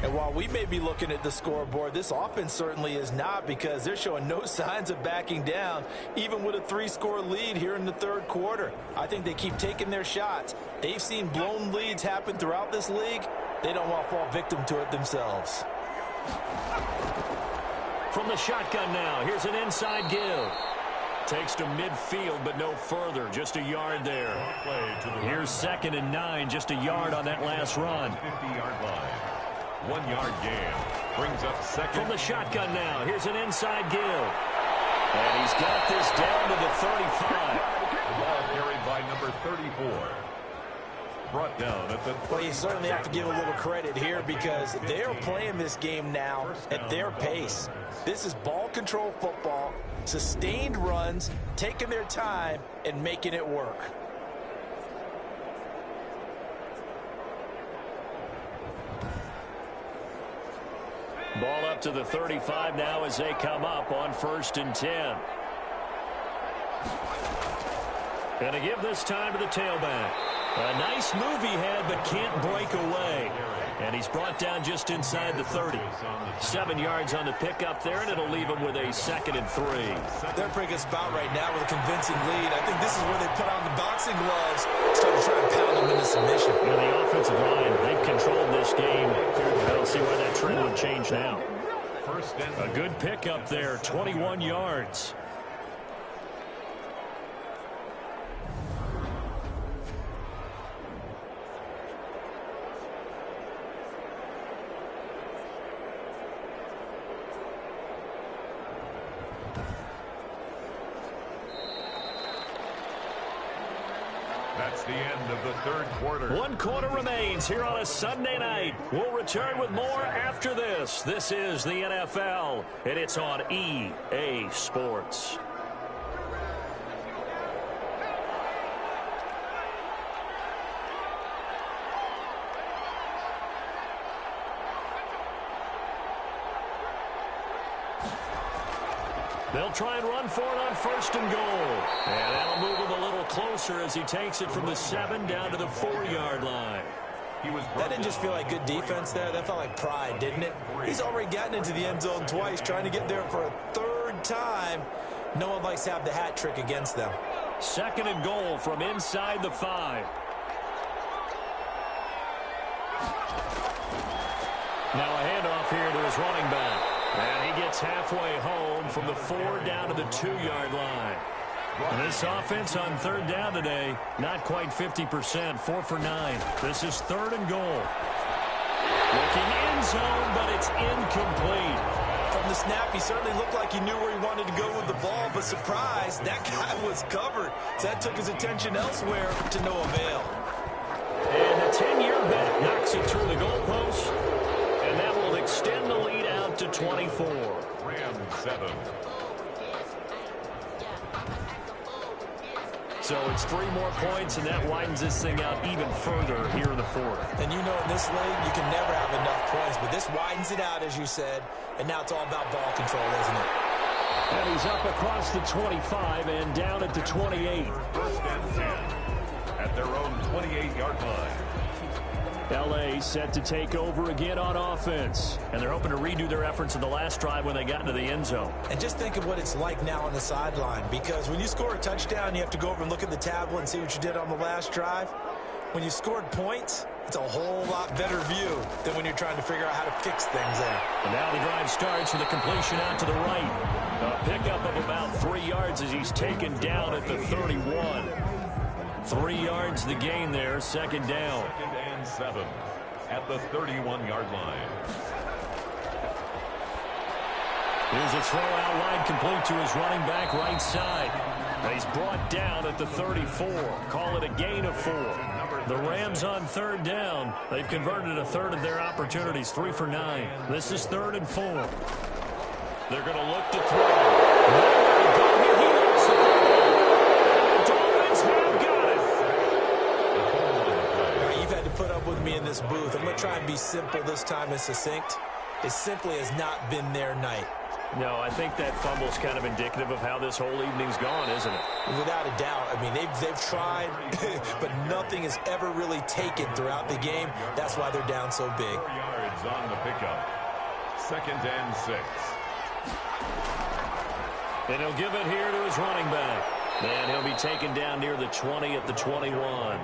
And while we may be looking at the scoreboard, this offense certainly is not, because they're showing no signs of backing down, even with a 3-score lead here in the 3rd quarter. I think they keep taking their shots. They've seen blown leads happen throughout this league. They don't want to fall victim to it themselves. From the shotgun now, here's an inside give. Takes to midfield, but no further. Just a yard there. Here's 2nd and 9, just a yard on that last run. 50-yard line. 1-yard gain. Brings up 2nd. From the shotgun now, here's an inside give. And he's got this down to the 35. The ball carried by number 34. Brought down at the... Well, you certainly have to give a little credit here, because they're playing this game now at their pace. This is ball control football, sustained runs, taking their time and making it work. Ball up to the 35 now as they come up on 1st and 10. And to give this time to the tailback. A nice move he had, but can't break away. And he's brought down just inside the 30. 7 yards on the pickup there, and it'll leave him with a 2nd and 3. They're bringing us about right now with a convincing lead. I think this is where they put on the boxing gloves, start to try and pound them into submission. You know, the offensive line, they've controlled this game. I don't see why that trend would change now. First and A good pickup there, 21 yards. That's the end of the third quarter. 1 quarter remains here on a Sunday night. We'll return with more after this. This is the NFL, and it's on EA Sports. They'll try and run for it on first and goal. And that'll move him a little closer as he takes it from the 7 down to the 4-yard line. That didn't just feel like good defense there. That felt like pride, didn't it? He's already gotten into the end zone twice, trying to get there for a third time. No one likes to have the hat trick against them. 2nd and goal from inside the 5. Now a handoff here to his running back. And he gets halfway home from the 4 down to the 2-yard line. And this offense on 3rd down today, not quite 50%, 4 for 9. This is 3rd and goal. Looking end zone, but it's incomplete. From the snap, he certainly looked like he knew where he wanted to go with the ball, but surprise, that guy was covered. So that took his attention elsewhere to no avail. And the 10-year bet knocks it through the goalpost. And that will extend the lead out to 24. Rams 7. So it's 3 more points, and that widens this thing out even further here in the 4th. And you know in this league, you can never have enough points, but this widens it out, as you said, and now it's all about ball control, isn't it? And he's up across the 25 and down at the 28. First and 10 at their own 28-yard line. L.A. set to take over again on offense. And they're hoping to redo their efforts in the last drive when they got into the end zone. And just think of what it's like now on the sideline, because when you score a touchdown, you have to go over and look at the tablet and see what you did on the last drive. When you scored points, it's a whole lot better view than when you're trying to figure out how to fix things there. And now the drive starts with a completion out to the right. A pickup of about 3 yards as he's taken down at the 31. 3 yards the gain there, 2nd down. 2nd and 7 at the 31-yard line. Here's a throw out wide, complete to his running back right side. And he's brought down at the 34. Call it a gain of 4. The Rams on 3rd down. They've converted a third of their opportunities, 3 for 9. This is 3rd and 4. They're going to look to throw. Put up with me in this booth. I'm going to try and be simple this time and succinct. It simply has not been their night. No, I think that fumble's kind of indicative of how this whole evening's gone, isn't it? Without a doubt. I mean, they've tried, but nothing is ever really taken throughout the game. That's why they're down so big. 4 yards on the pickup. 2nd and 6. And he'll give it here to his running back. And he'll be taken down near the 20 at the 21.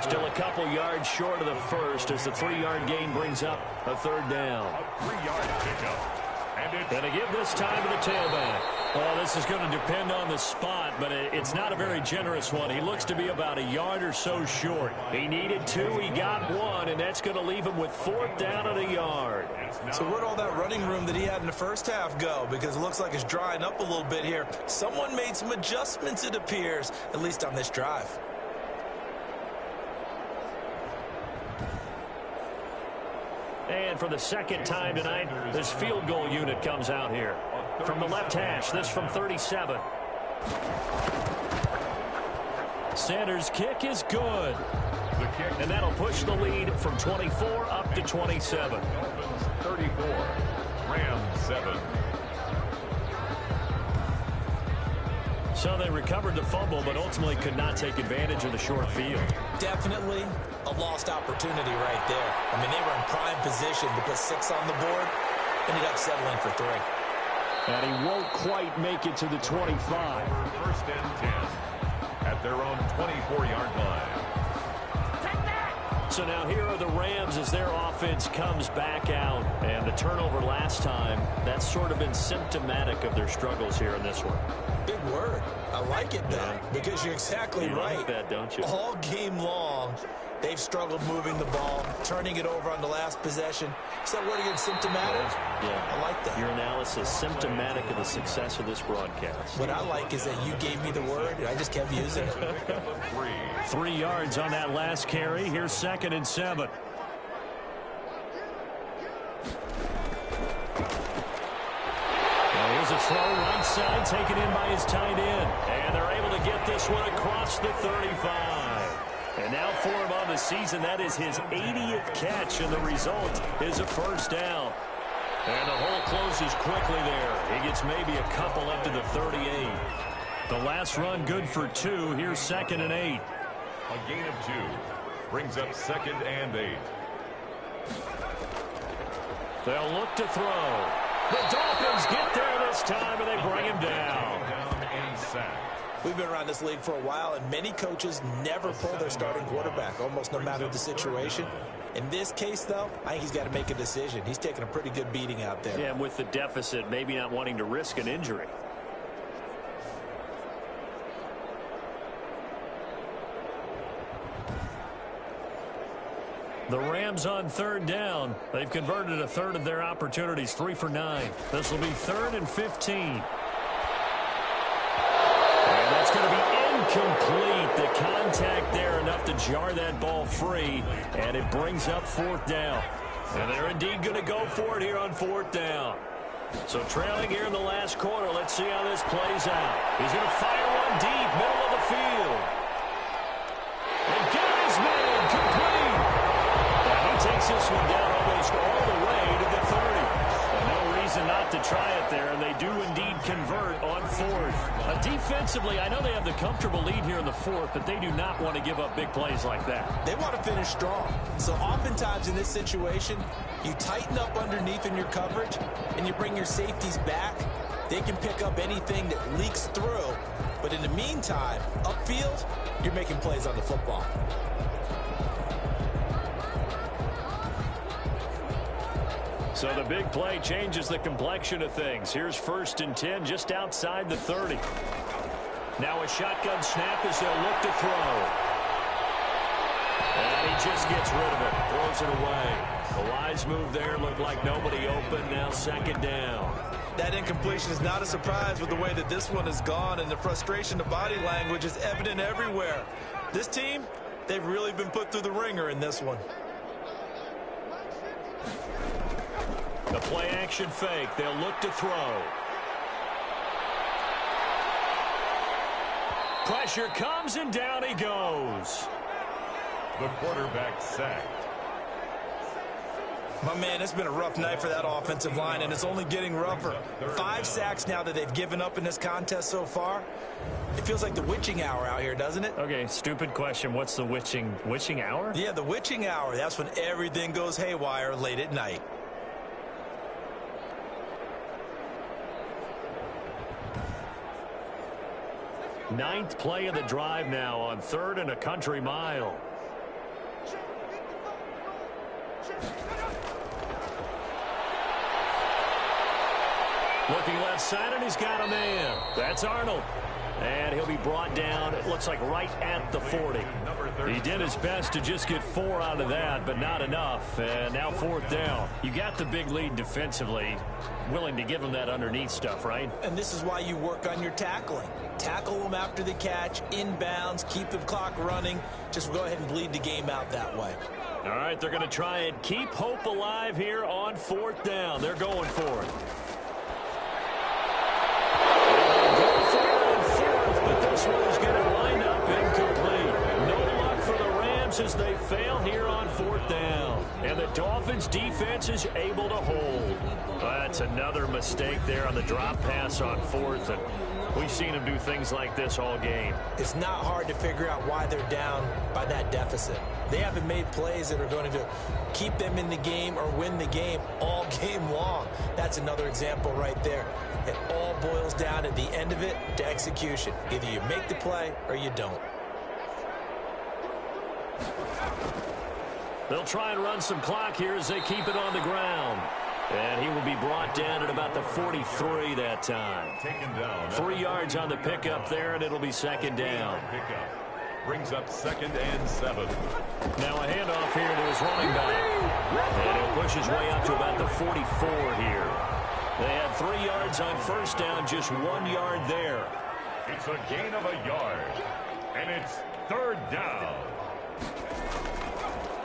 Still a couple yards short of the first as the 3-yard gain brings up a 3rd down. A 3-yard pickup. And to give this time to the tailback. Well, this is going to depend on the spot, but it's not a very generous one. He looks to be about a yard or so short. He needed 2, he got 1, and that's going to leave him with 4th down and a yard. So where'd all that running room that he had in the first half go? Because it looks like it's drying up a little bit here. Someone made some adjustments, it appears, at least on this drive. And for the 2nd time tonight, this field goal unit comes out here. From the left hash, this from 37. Sanders' kick is good. And that'll push the lead from 24 up to 27. Dolphins 34, Rams 7. So they recovered the fumble, but ultimately could not take advantage of the short field. Definitely a lost opportunity right there. I mean, they were in prime position to put 6 on the board. Ended up settling for 3. And he won't quite make it to the 25. 1st and 10 at their own 24-yard line. So now here are the Rams as their offense comes back out. And the turnover last time, that's sort of been symptomatic of their struggles here in this one. Big word. I like it, though, because you're exactly right. You like that, don't you? All game long, they've struggled moving the ball, turning it over on the last possession. Is that word again, symptomatic? Yeah. I like that. Your analysis, symptomatic of the success of this broadcast. What I like is that you gave me the word, and I just kept using it. 3 yards on that last carry. Here's 2nd and 7. Here's a throw right side, taken in by his tight end. And they're able to get this one across the 35. And now for him on the season, that is his 80th catch, and the result is a first down. And the hole closes quickly there. He gets maybe a couple up to the 38. The last run good for 2. Here's 2nd and 8. A gain of 2 brings up 2nd and 8. They'll look to throw. The Dolphins get there this time, and they bring him down. Down and sacked. We've been around this league for a while, and many coaches never pull their starting quarterback, almost no matter the situation. In this case, though, I think he's got to make a decision. He's taking a pretty good beating out there. Yeah, and with the deficit, maybe not wanting to risk an injury. The Rams on 3rd down. They've converted a third of their opportunities, 3 for 9. This will be 3rd and 15. And that's going to be incomplete. The contact there enough to jar that ball free, and it brings up 4th down. And they're indeed going to go for it here on 4th down. So trailing here in the last quarter, let's see how this plays out. He's going to fire one deep, middle of the field. And get his man complete. Takes this one down almost all the way to the 30. And no reason not to try it there, and they do indeed convert on 4th. Defensively, I know they have the comfortable lead here in the 4th, but they do not want to give up big plays like that. They want to finish strong. So oftentimes in this situation, you tighten up underneath in your coverage, and you bring your safeties back. They can pick up anything that leaks through. But in the meantime, upfield, you're making plays on the football. So the big play changes the complexion of things. Here's 1st and 10 just outside the 30. Now a shotgun snap as they'll look to throw. And he just gets rid of it. Throws it away. The wise move there. Looked like nobody open. Now 2nd down. That incompletion is not a surprise with the way that this one has gone, and the frustration, the body language is evident everywhere. This team, they've really been put through the ringer in this one. The play action fake. They'll look to throw. Pressure comes and down he goes. The quarterback sacked. My man, it's been a rough night for that offensive line, and it's only getting rougher. 5 sacks now that they've given up in this contest so far. It feels like the witching hour out here, doesn't it? Okay, stupid question. What's the witching hour? Yeah, the witching hour. That's when everything goes haywire late at night. Ninth play of the drive now on 3rd and a country mile. Looking left side, and he's got a man. That's Arnold. And he'll be brought down, it looks like right at the 40. He did his best to just get 4 out of that, but not enough. And now 4th down. You got the big lead defensively. Willing to give him that underneath stuff, right? And this is why you work on your tackling. Tackle them after the catch, inbounds, keep the clock running. Just go ahead and bleed the game out that way. All right, they're going to try and keep hope alive here on 4th down. They're going for it. This one is going to wind up incomplete. No luck for the Rams as they fail here on 4th down. And the Dolphins defense is able to hold. That's another mistake there on the drop pass on 4th. And we've seen them do things like this all game. It's not hard to figure out why they're down by that deficit. They haven't made plays that are going to keep them in the game or win the game all game long. That's another example right there. It all boils down at the end of it to execution. Either you make the play or you don't. They'll try and run some clock here as they keep it on the ground. And he will be brought down at about the 43 that time. 3 yards on the pickup there, and it'll be second down. Brings up 2nd and 7. Now a handoff here to his running back. And he'll push his way up to about the 44 here. They had 3 yards on first down, just 1 yard there. It's a gain of a yard. And it's 3rd down.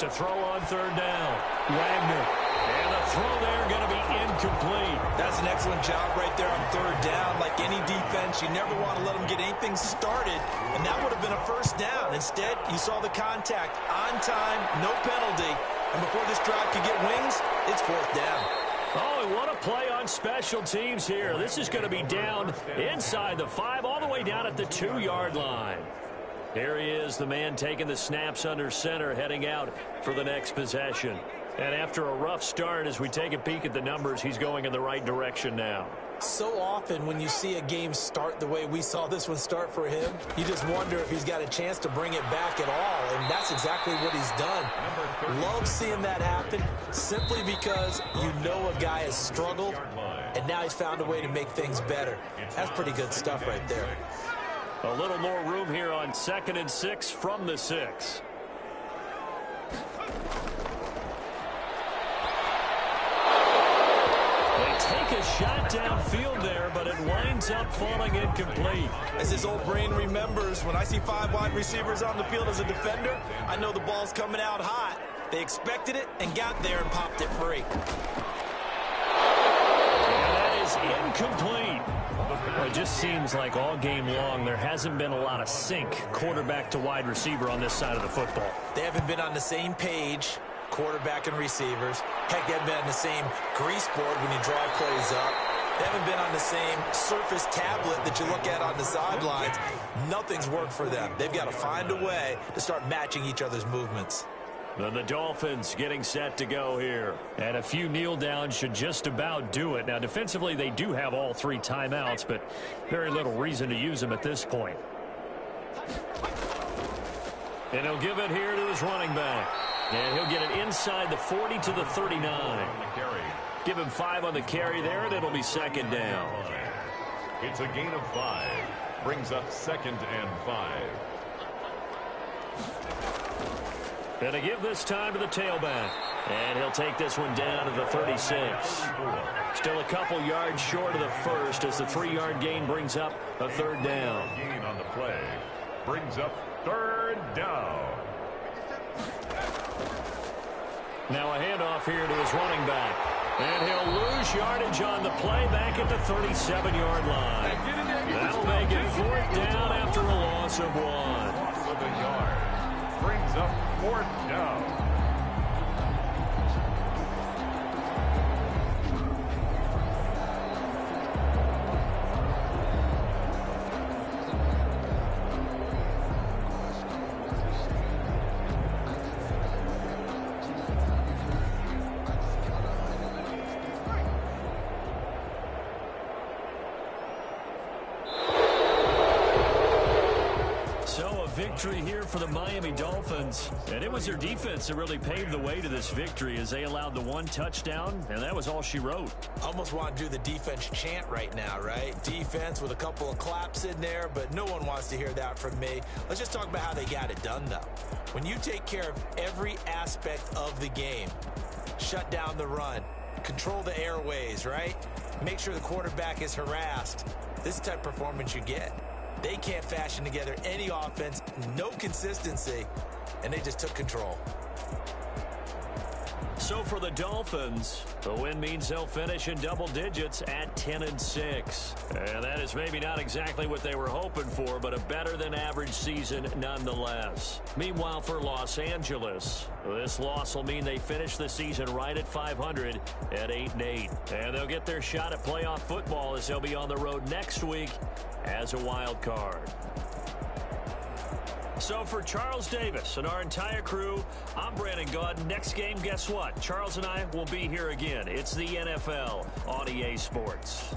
To throw on 3rd down, Wagner. And the throw there going to be incomplete. That's an excellent job right there on 3rd down. Like any defense, you never want to let them get anything started, and that would have been a first down. Instead, you saw the contact on time, no penalty, and before this drive could get wings, it's 4th down. Oh, and what a play on special teams here. This is going to be down inside the 5, all the way down at the 2-yard line. Here he is, the man taking the snaps under center, heading out for the next possession. And after a rough start, as we take a peek at the numbers, he's going in the right direction now. So often when you see a game start the way we saw this one start for him, you just wonder if he's got a chance to bring it back at all, and that's exactly what he's done. Love seeing that happen simply because you know a guy has struggled, and now he's found a way to make things better. That's pretty good stuff right there. A little more room here on 2nd and 6 from the 6. Take a shot downfield there, but it winds up falling incomplete. As his old brain remembers, when I see 5 wide receivers on the field as a defender, I know the ball's coming out hot. They expected it and got there and popped it free. And that is incomplete. Well, it just seems like all game long there hasn't been a lot of sync quarterback to wide receiver on this side of the football. They haven't been on the same page, quarterback and receivers. Heck, they haven't been on the same grease board when you drive plays up. They haven't been on the same surface tablet that you look at on the sidelines. Nothing's worked for them. They've got to find a way to start matching each other's movements. And the Dolphins getting set to go here. And a few kneel downs should just about do it. Now, defensively, they do have all 3 timeouts, but very little reason to use them at this point. And he'll give it here to his running back. And he'll get it inside the 40 to the 39. Give him 5 on the carry there, and it'll be second down. It's a gain of 5. Brings up 2nd and 5. And to give this time to the tailback. And he'll take this one down to the 36. Still a couple yards short of the first as the 3-yard gain brings up a 3rd down. Gain on the play. Brings up 3rd down. Now a handoff here to his running back. And he'll lose yardage on the play back at the 37-yard line. That'll make it 4th down after a loss of 1. Loss of a yard. Brings up 4th down. Victory here for the Miami Dolphins. And it was their defense that really paved the way to this victory as they allowed the 1 touchdown, and that was all she wrote. Almost want to do the defense chant right now, right? Defense with a couple of claps in there, but no one wants to hear that from me. Let's just talk about how they got it done, though. When you take care of every aspect of the game, shut down the run, control the airways, right? Make sure the quarterback is harassed. This is the type of performance you get. They can't fashion together any offense, no consistency, and they just took control. So for the Dolphins, the win means they'll finish in double digits at 10 and 6. And that is maybe not exactly what they were hoping for, but a better than average season nonetheless. Meanwhile, for Los Angeles, this loss will mean they finish the season right at 500 at 8-8. And they'll get their shot at playoff football as they'll be on the road next week as a wild card. So for Charles Davis and our entire crew, I'm Brandon Gaudin. Next game, guess what? Charles and I will be here again. It's the NFL on EA Sports.